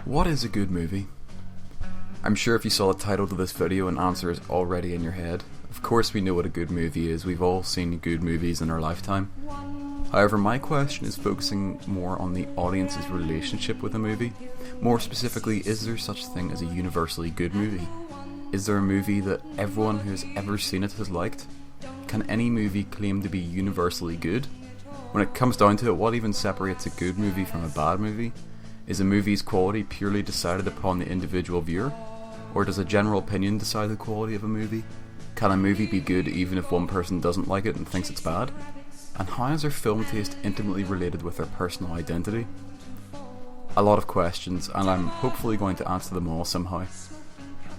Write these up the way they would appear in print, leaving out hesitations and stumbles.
What is a good movie? I'm sure if you saw the title to this video, an answer is already in your head. Of course we know what a good movie is, we've all seen good movies in our lifetime. However, my question is focusing more on the audience's relationship with a movie. More specifically, is there such a thing as a universally good movie? Is there a movie that everyone who has ever seen it has liked? Can any movie claim to be universally good? When it comes down to it, what even separates a good movie from a bad movie? Is a movie's quality purely decided upon the individual viewer? Or does a general opinion decide the quality of a movie? Can a movie be good even if one person doesn't like it and thinks it's bad? And how is their film taste intimately related with their personal identity? A lot of questions, and I'm hopefully going to answer them all somehow.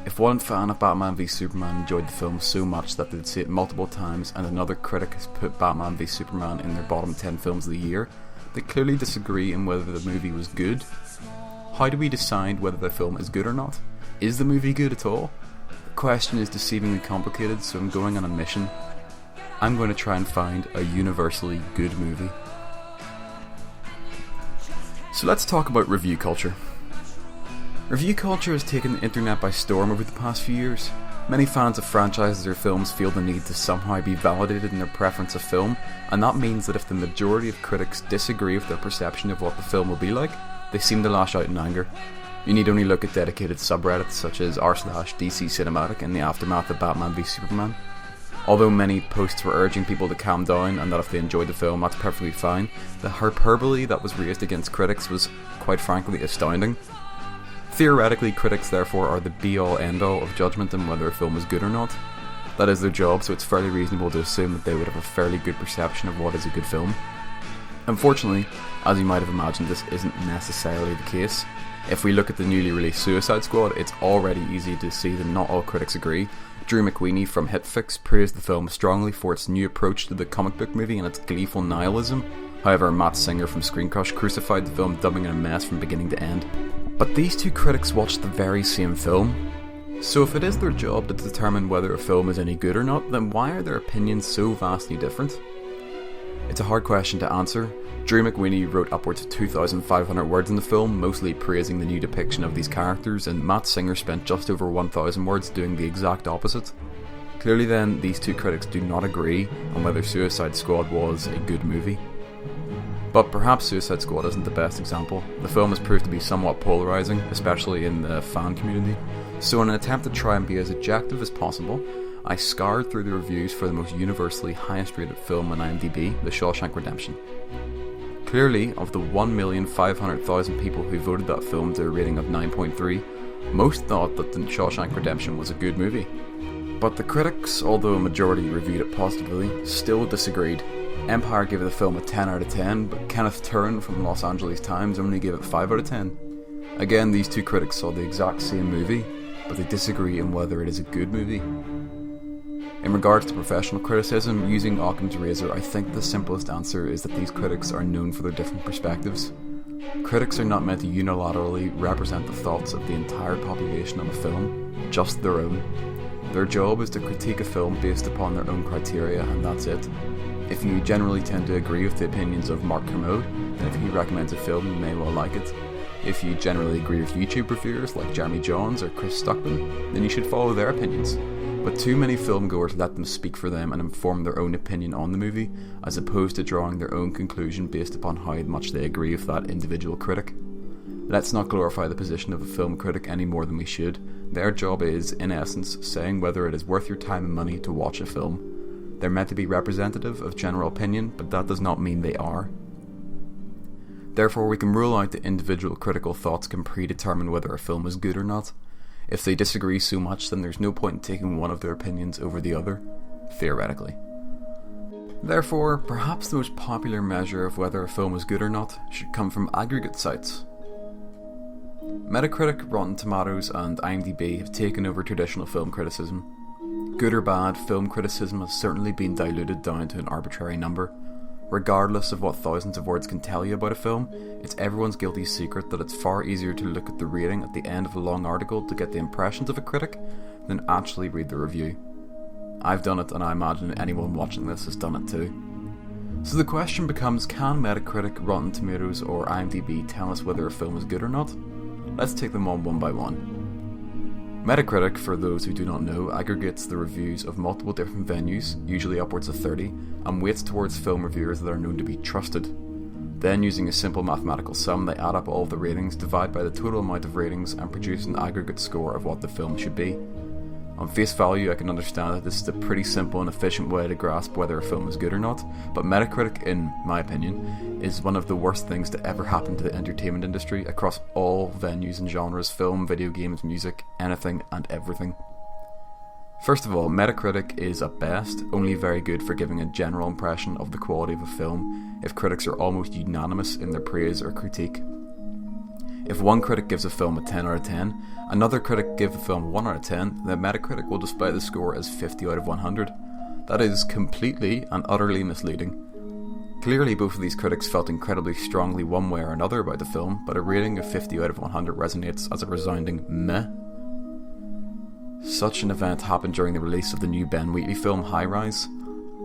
If one fan of Batman v Superman enjoyed the film so much that they'd see it multiple times, and another critic has put Batman v Superman in their bottom 10 films of the year, they clearly disagree on whether the movie was good. How do we decide whether the film is good or not? Is the movie good at all? The question is deceivingly complicated, so I'm going on a mission. I'm going to try and find a universally good movie. So let's talk about review culture. Review culture has taken the internet by storm over the past few years. Many fans of franchises or films feel the need to somehow be validated in their preference of film, and that means that if the majority of critics disagree with their perception of what the film will be like, they seem to lash out in anger. You need only look at dedicated subreddits such as r/DC Cinematic in the aftermath of Batman v Superman. Although many posts were urging people to calm down and that if they enjoyed the film that's perfectly fine, the hyperbole that was raised against critics was quite frankly astounding. Theoretically, critics therefore are the be-all end-all of judgment on whether a film is good or not. That is their job, so it's fairly reasonable to assume that they would have a fairly good perception of what is a good film. Unfortunately, as you might have imagined, this isn't necessarily the case. If we look at the newly released Suicide Squad, it's already easy to see that not all critics agree. Drew McWeeny from Hitfix praised the film strongly for its new approach to the comic book movie and its gleeful nihilism. However, Matt Singer from Screen Crush crucified the film, dubbing it a mess from beginning to end. But these two critics watched the very same film. So if it is their job to determine whether a film is any good or not, then why are their opinions so vastly different? It's a hard question to answer. Drew McWeeny wrote upwards of 2,500 words in the film, mostly praising the new depiction of these characters, and Matt Singer spent just over 1,000 words doing the exact opposite. Clearly then, these two critics do not agree on whether Suicide Squad was a good movie. But perhaps Suicide Squad isn't the best example. The film has proved to be somewhat polarising, especially in the fan community. So in an attempt to try and be as objective as possible, I scoured through the reviews for the most universally highest rated film on IMDb, The Shawshank Redemption. Clearly, of the 1,500,000 people who voted that film to a rating of 9.3, most thought that The Shawshank Redemption was a good movie. But the critics, although a majority reviewed it positively, still disagreed. Empire gave the film a 10 out of 10, but Kenneth Turan from Los Angeles Times only gave it 5 out of 10. Again, these two critics saw the exact same movie, but they disagree on whether it is a good movie. In regards to professional criticism, using Occam's razor, I think the simplest answer is that these critics are known for their different perspectives. Critics are not meant to unilaterally represent the thoughts of the entire population on a film, just their own. Their job is to critique a film based upon their own criteria, and that's it. If you generally tend to agree with the opinions of Mark Kermode, then if he recommends a film you may well like it. If you generally agree with YouTube reviewers like Jeremy Johns or Chris Stuckman, then you should follow their opinions. But too many filmgoers let them speak for them and inform their own opinion on the movie, as opposed to drawing their own conclusion based upon how much they agree with that individual critic. Let's not glorify the position of a film critic any more than we should. Their job is, in essence, saying whether it is worth your time and money to watch a film. They're meant to be representative of general opinion, but that does not mean they are. Therefore, we can rule out that individual critical thoughts can predetermine whether a film is good or not. If they disagree so much, then there's no point in taking one of their opinions over the other, theoretically. Therefore, perhaps the most popular measure of whether a film is good or not should come from aggregate sites. Metacritic, Rotten Tomatoes, and IMDb have taken over traditional film criticism. Good or bad, film criticism has certainly been diluted down to an arbitrary number. Regardless of what thousands of words can tell you about a film, it's everyone's guilty secret that it's far easier to look at the rating at the end of a long article to get the impressions of a critic than actually read the review. I've done it, and I imagine anyone watching this has done it too. So the question becomes, can Metacritic, Rotten Tomatoes or IMDb tell us whether a film is good or not? Let's take them on one by one. Metacritic, for those who do not know, aggregates the reviews of multiple different venues, usually upwards of 30, and weights towards film reviewers that are known to be trusted. Then, using a simple mathematical sum, they add up all of the ratings, divide by the total amount of ratings, and produce an aggregate score of what the film should be. On face value, I can understand that this is a pretty simple and efficient way to grasp whether a film is good or not, but Metacritic, in my opinion, is one of the worst things to ever happen to the entertainment industry across all venues and genres: film, video games, music, anything and everything. First of all, Metacritic is at best only very good for giving a general impression of the quality of a film if critics are almost unanimous in their praise or critique. If one critic gives a film a 10 out of 10, another critic gives the film a 1 out of 10, then Metacritic will display the score as 50 out of 100. That is completely and utterly misleading. Clearly both of these critics felt incredibly strongly one way or another about the film, but a rating of 50 out of 100 resonates as a resounding meh. Such an event happened during the release of the new Ben Wheatley film High Rise.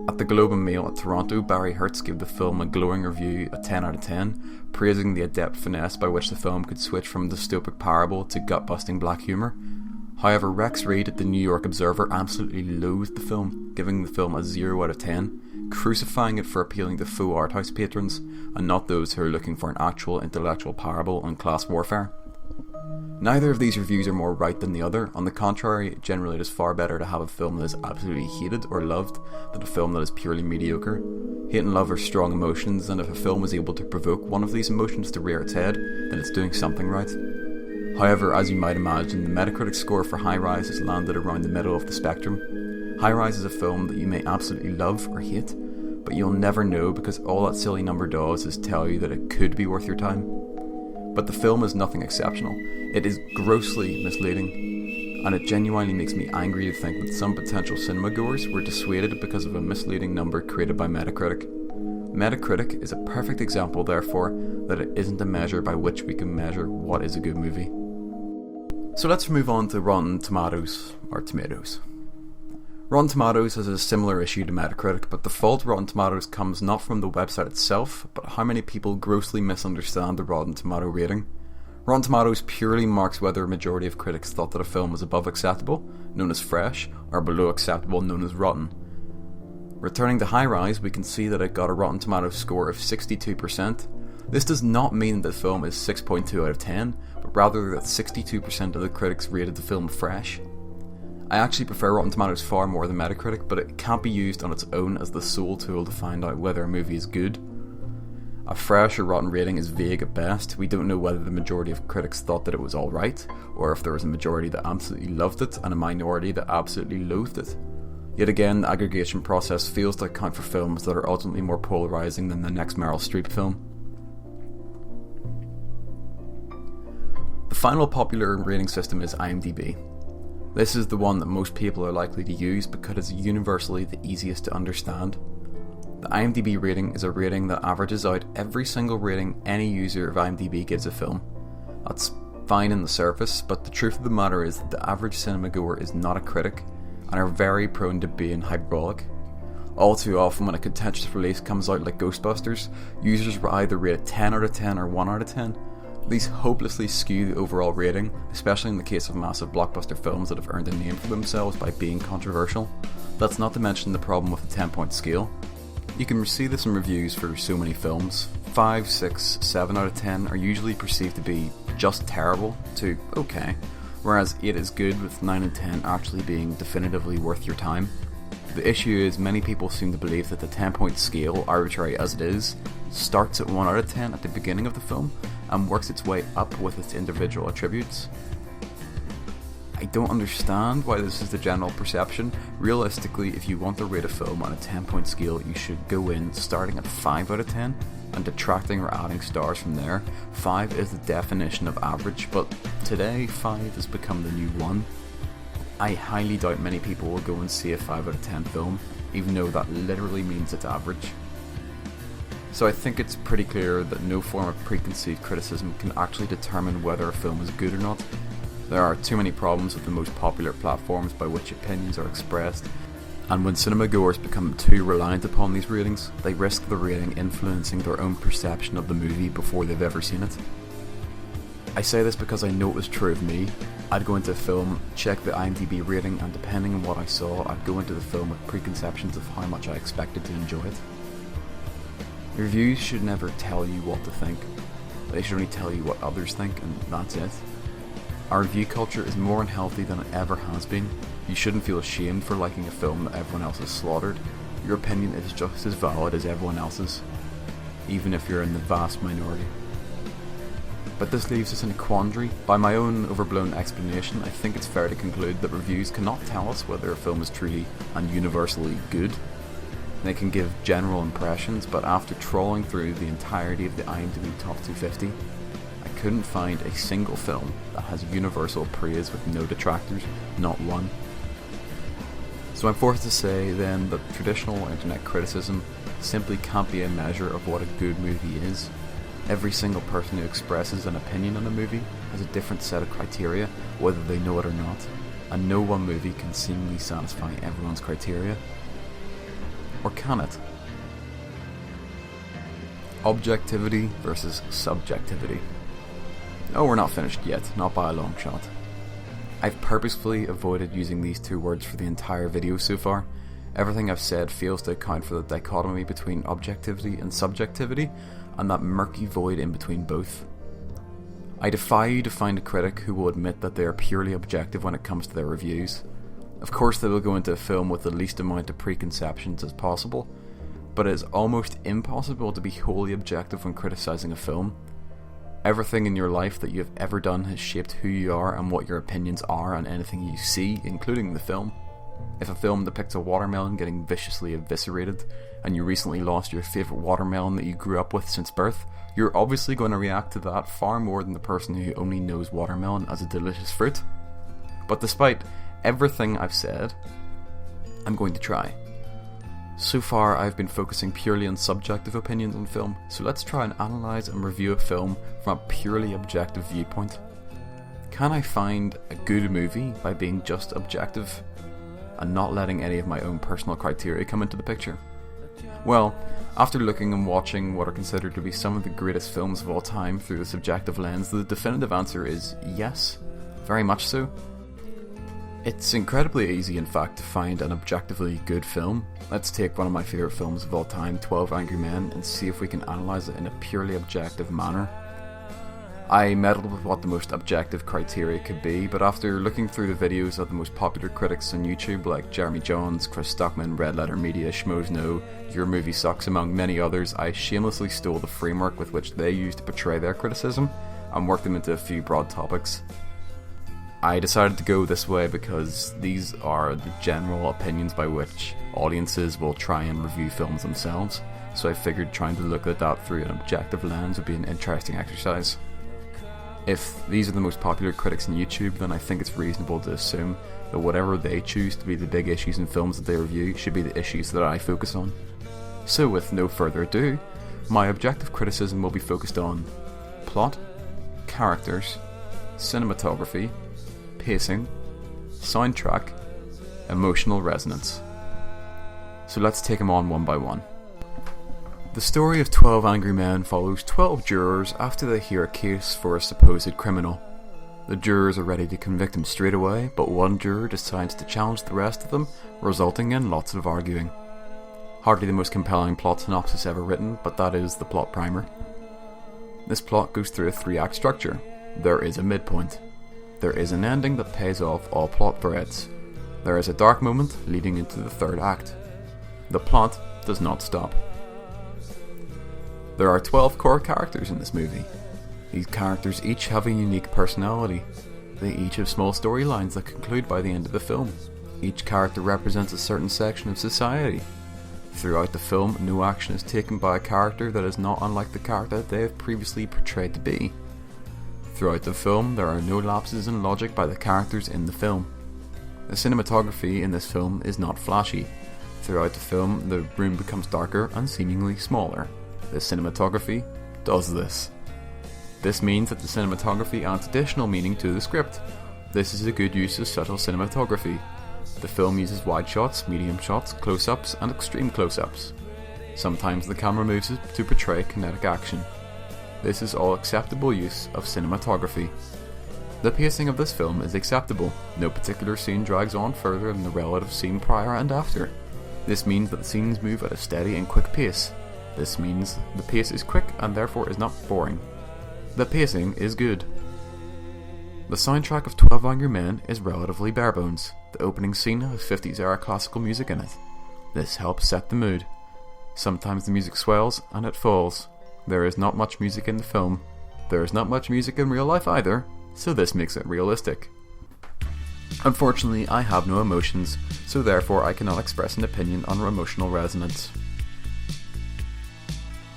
At the Globe and Mail at Toronto, Barry Hertz gave the film a glowing review, a 10 out of 10, praising the adept finesse by which the film could switch from dystopic parable to gut-busting black humour. However, Rex Reed at the New York Observer absolutely loathed the film, giving the film a 0 out of 10, crucifying it for appealing to faux art house patrons and not those who are looking for an actual intellectual parable on class warfare. Neither of these reviews are more right than the other. On the contrary, generally it is far better to have a film that is absolutely hated or loved than a film that is purely mediocre. Hate and love are strong emotions, and if a film is able to provoke one of these emotions to rear its head, then it's doing something right. However, as you might imagine, the Metacritic score for High Rise has landed around the middle of the spectrum. High Rise is a film that you may absolutely love or hate, but you'll never know because all that silly number does is tell you that it could be worth your time. But the film is nothing exceptional. It is grossly misleading, and it genuinely makes me angry to think that some potential cinema goers were dissuaded because of a misleading number created by Metacritic. Metacritic is a perfect example, therefore, that it isn't a measure by which we can measure what is a good movie. So let's move on to Rotten Tomatoes, or Tomatoes. Rotten Tomatoes has a similar issue to Metacritic, but the fault Rotten Tomatoes comes not from the website itself, but how many people grossly misunderstand the Rotten Tomato rating. Rotten Tomatoes purely marks whether a majority of critics thought that a film was above acceptable, known as fresh, or below acceptable, known as rotten. Returning to High Rise, we can see that it got a Rotten Tomatoes score of 62%. This does not mean that the film is 6.2 out of 10, but rather that 62% of the critics rated the film fresh. I actually prefer Rotten Tomatoes far more than Metacritic, but it can't be used on its own as the sole tool to find out whether a movie is good. A fresh or rotten rating is vague at best. We don't know whether the majority of critics thought that it was alright, or if there was a majority that absolutely loved it and a minority that absolutely loathed it. Yet again, the aggregation process fails to account for films that are ultimately more polarising than the next Meryl Streep film. The final popular rating system is IMDb. This is the one that most people are likely to use because it's universally the easiest to understand. The IMDb rating is a rating that averages out every single rating any user of IMDb gives a film. That's fine in the surface, but the truth of the matter is that the average cinema goer is not a critic and are very prone to being hyperbolic. All too often when a contentious release comes out like Ghostbusters, users will either rate it 10 out of 10 or 1 out of 10. These hopelessly skew the overall rating, especially in the case of massive blockbuster films that have earned a name for themselves by being controversial. That's not to mention the problem with the 10-point scale. You can see this in reviews for so many films. 5, 6, 7 out of 10 are usually perceived to be just terrible to okay, whereas 8 is good, with 9 and 10 actually being definitively worth your time. The issue is many people seem to believe that the 10-point scale, arbitrary as it is, starts at 1 out of 10 at the beginning of the film and works its way up with its individual attributes. I don't understand why this is the general perception. Realistically, if you want to rate a film on a 10-point scale, you should go in starting at 5 out of 10 and detracting or adding stars from there. 5 is the definition of average, but today 5 has become the new 1. I highly doubt many people will go and see a 5 out of 10 film, even though that literally means it's average. So I think it's pretty clear that no form of preconceived criticism can actually determine whether a film is good or not. There are too many problems with the most popular platforms by which opinions are expressed, and when cinema goers become too reliant upon these ratings, they risk the rating influencing their own perception of the movie before they've ever seen it. I say this because I know it was true of me. I'd go into a film, check the IMDb rating, and depending on what I saw, I'd go into the film with preconceptions of how much I expected to enjoy it. Reviews should never tell you what to think. They should only tell you what others think, and that's it. Our review culture is more unhealthy than it ever has been. You shouldn't feel ashamed for liking a film that everyone else has slaughtered. Your opinion is just as valid as everyone else's, even if you're in the vast minority. But this leaves us in a quandary. By my own overblown explanation, I think it's fair to conclude that reviews cannot tell us whether a film is truly and universally good. They can give general impressions, but after trawling through the entirety of the IMDb Top 250, I couldn't find a single film that has universal praise with no detractors, not one. So I'm forced to say then that traditional internet criticism simply can't be a measure of what a good movie is. Every single person who expresses an opinion on a movie has a different set of criteria, whether they know it or not, and no one movie can seemingly satisfy everyone's criteria. Or can it? Objectivity versus subjectivity. Oh, we're not finished yet, not by a long shot. I've purposefully avoided using these two words for the entire video so far. Everything I've said fails to account for the dichotomy between objectivity and subjectivity, and that murky void in between both. I defy you to find a critic who will admit that they are purely objective when it comes to their reviews. Of course they will go into a film with the least amount of preconceptions as possible, but it is almost impossible to be wholly objective when criticising a film. Everything in your life that you have ever done has shaped who you are and what your opinions are on anything you see, including the film. If a film depicts a watermelon getting viciously eviscerated, and you recently lost your favourite watermelon that you grew up with since birth, you're obviously going to react to that far more than the person who only knows watermelon as a delicious fruit. But despite everything I've said, I'm going to try. So far I've been focusing purely on subjective opinions on film, so let's try and analyse and review a film from a purely objective viewpoint. Can I find a good movie by being just objective and not letting any of my own personal criteria come into the picture? Well, after looking and watching what are considered to be some of the greatest films of all time through the subjective lens, the definitive answer is yes, very much so. It's incredibly easy, in fact, to find an objectively good film. Let's take one of my favourite films of all time, 12 Angry Men, and see if we can analyse it in a purely objective manner. I meddled with what the most objective criteria could be, but after looking through the videos of the most popular critics on YouTube like Jeremy Johns, Chris Stockman, Red Letter Media, Schmoes Know, Your Movie Sucks, among many others, I shamelessly stole the framework with which they used to portray their criticism and worked them into a few broad topics. I decided to go this way because these are the general opinions by which audiences will try and review films themselves, so I figured trying to look at that through an objective lens would be an interesting exercise. If these are the most popular critics on YouTube, then I think it's reasonable to assume that whatever they choose to be the big issues in films that they review should be the issues that I focus on. So with no further ado, my objective criticism will be focused on plot, characters, cinematography, pacing, soundtrack, emotional resonance. So let's take them on one by one. The story of 12 Angry Men follows 12 jurors after they hear a case for a supposed criminal. The jurors are ready to convict him straight away, but one juror decides to challenge the rest of them, resulting in lots of arguing. Hardly the most compelling plot synopsis ever written, but that is the plot primer. This plot goes through a 3-act structure. There is a midpoint. There is an ending that pays off all plot threads. There is a dark moment leading into the 3rd act. The plot does not stop. There are 12 core characters in this movie. These characters each have a unique personality. They each have small storylines that conclude by the end of the film. Each character represents a certain section of society. Throughout the film, no action is taken by a character that is not unlike the character they have previously portrayed to be. Throughout the film, there are no lapses in logic by the characters in the film. The cinematography in this film is not flashy. Throughout the film, the room becomes darker and seemingly smaller. The cinematography does this. This means that the cinematography adds additional meaning to the script. This is a good use of subtle cinematography. The film uses wide shots, medium shots, close-ups, and extreme close-ups. Sometimes the camera moves it to portray kinetic action. This is all acceptable use of cinematography. The pacing of this film is acceptable. No particular scene drags on further than the relative scene prior and after. This means that the scenes move at a steady and quick pace. This means the pace is quick and therefore is not boring. The pacing is good. The soundtrack of 12 Angry Men is relatively barebones. The opening scene has 50s era classical music in it. This helps set the mood. Sometimes the music swells and it falls. There is not much music in the film. There is not much music in real life either, so this makes it realistic. Unfortunately, I have no emotions, so therefore I cannot express an opinion on emotional resonance.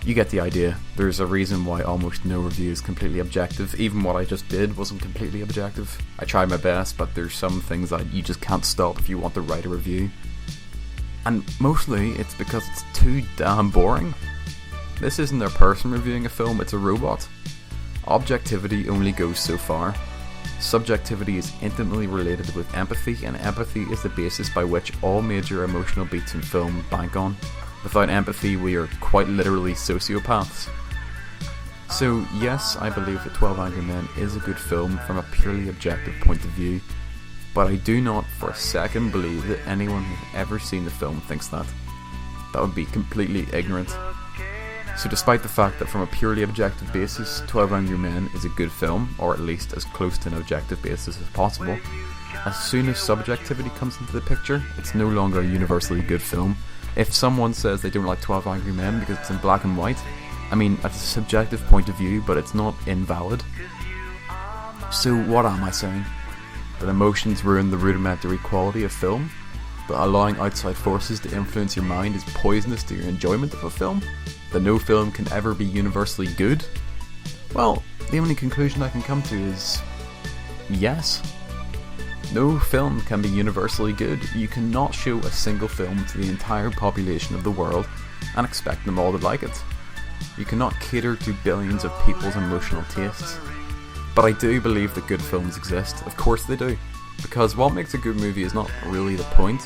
You get the idea. There's a reason why almost no review is completely objective. Even what I just did wasn't completely objective. I tried my best, but there's some things that you just can't stop if you want to write a review. And mostly it's because it's too damn boring. This isn't a person reviewing a film, it's a robot. Objectivity only goes so far. Subjectivity is intimately related with empathy, and empathy is the basis by which all major emotional beats in film bank on. Without empathy, we are quite literally sociopaths. So yes, I believe that 12 Angry Men is a good film from a purely objective point of view, but I do not for a second believe that anyone who has ever seen the film thinks that. That would be completely ignorant. So despite the fact that from a purely objective basis, 12 Angry Men is a good film, or at least as close to an objective basis as possible, as soon as subjectivity comes into the picture, it's no longer a universally good film. If someone says they don't like 12 Angry Men because it's in black and white, I mean, it's a subjective point of view, but it's not invalid. So what am I saying? That emotions ruin the rudimentary quality of film? That allowing outside forces to influence your mind is poisonous to your enjoyment of a film? That no film can ever be universally good? Well, the only conclusion I can come to is yes. No film can be universally good. You cannot show a single film to the entire population of the world and expect them all to like it. You cannot cater to billions of people's emotional tastes. But I do believe that good films exist. Of course they do. Because what makes a good movie is not really the point.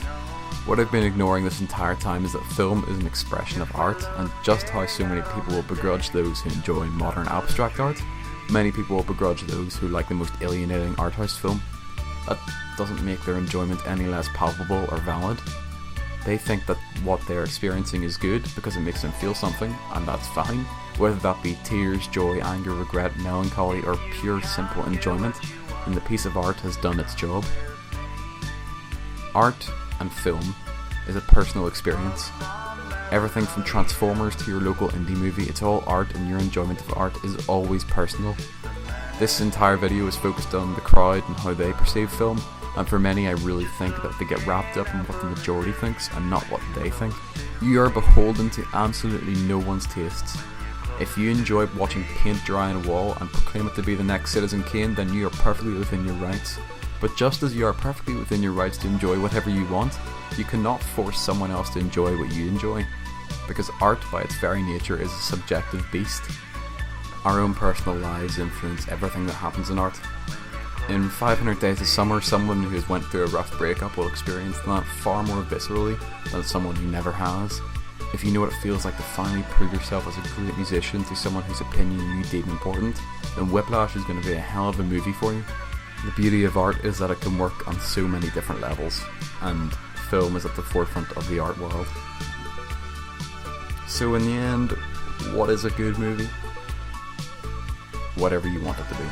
What I've been ignoring this entire time is that film is an expression of art, and just how so many people will begrudge those who enjoy modern abstract art, many people will begrudge those who like the most alienating art house film. That doesn't make their enjoyment any less palpable or valid. They think that what they're experiencing is good because it makes them feel something, and that's fine. Whether that be tears, joy, anger, regret, melancholy, or pure simple enjoyment, then the piece of art has done its job. Art and film is a personal experience. Everything from Transformers to your local indie movie, it's all art, and your enjoyment of art is always personal. This entire video is focused on the crowd and how they perceive film, and for many I really think that they get wrapped up in what the majority thinks and not what they think. You are beholden to absolutely no one's tastes. If you enjoy watching paint dry on a wall and proclaim it to be the next Citizen Kane, then you are perfectly within your rights. But just as you are perfectly within your rights to enjoy whatever you want, you cannot force someone else to enjoy what you enjoy. Because art by its very nature is a subjective beast. Our own personal lives influence everything that happens in art. In 500 Days of Summer, someone who has went through a rough breakup will experience that far more viscerally than someone who never has. If you know what it feels like to finally prove yourself as a great musician to someone whose opinion you deem important, then Whiplash is going to be a hell of a movie for you. The beauty of art is that it can work on so many different levels, and film is at the forefront of the art world. So in the end, what is a good movie? Whatever you want it to be.